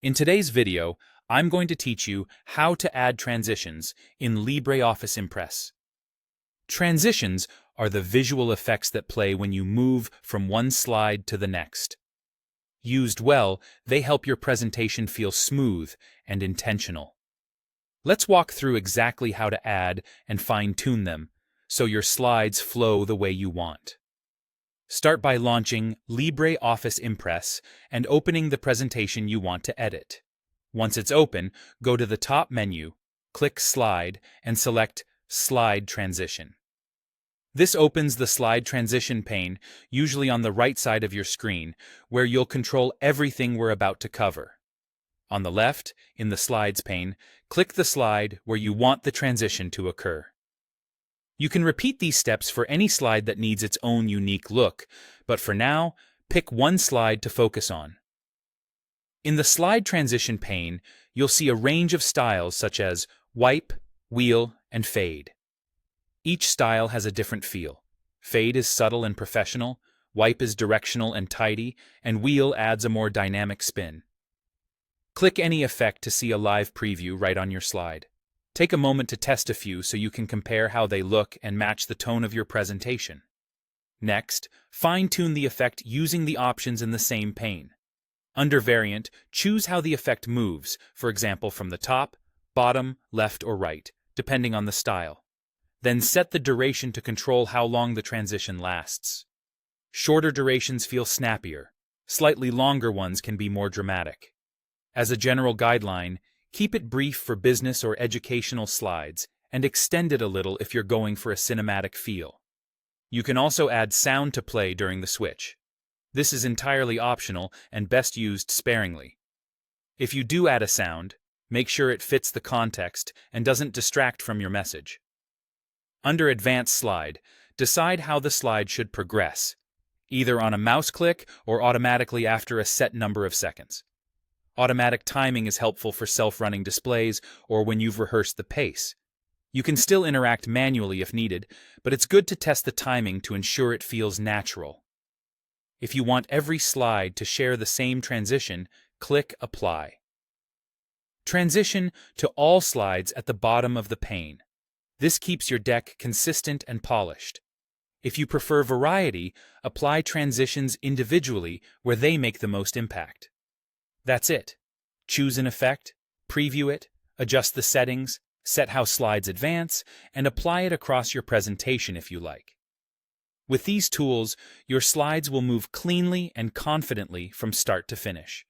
In today's video, I'm going to teach you how to add transitions in LibreOffice Impress. Transitions are the visual effects that play when you move from one slide to the next. Used well, they help your presentation feel smooth and intentional. Let's walk through exactly how to add and fine-tune them so your slides flow the way you want. Start by launching LibreOffice Impress and opening the presentation you want to edit. Once it's open, go to the top menu, click Slide, and select Slide Transition. This opens the Slide Transition pane, usually on the right side of your screen, where you'll control everything we're about to cover. On the left, in the Slides pane, click the slide where you want the transition to occur. You can repeat these steps for any slide that needs its own unique look, but for now, pick one slide to focus on. In the Slide Transition pane, you'll see a range of styles such as Wipe, Wheel, and Fade. Each style has a different feel. Fade is subtle and professional, Wipe is directional and tidy, and Wheel adds a more dynamic spin. Click any effect to see a live preview right on your slide. Take a moment to test a few so you can compare how they look and match the tone of your presentation. Next, fine-tune the effect using the options in the same pane. Under Variant, choose how the effect moves, for example from the top, bottom, left, or right, depending on the style. Then set the duration to control how long the transition lasts. Shorter durations feel snappier. Slightly longer ones can be more dramatic. As a general guideline, keep it brief for business or educational slides, and extend it a little if you're going for a cinematic feel. You can also add sound to play during the switch. This is entirely optional and best used sparingly. If you do add a sound, make sure it fits the context and doesn't distract from your message. Under Advanced Slide, decide how the slide should progress, either on a mouse click or automatically after a set number of seconds. Automatic timing is helpful for self-running displays or when you've rehearsed the pace. You can still interact manually if needed, but it's good to test the timing to ensure it feels natural. If you want every slide to share the same transition, click Apply. Transition to all slides at the bottom of the pane. This keeps your deck consistent and polished. If you prefer variety, apply transitions individually where they make the most impact. That's it. Choose an effect, preview it, adjust the settings, set how slides advance, and apply it across your presentation if you like. With these tools, your slides will move cleanly and confidently from start to finish.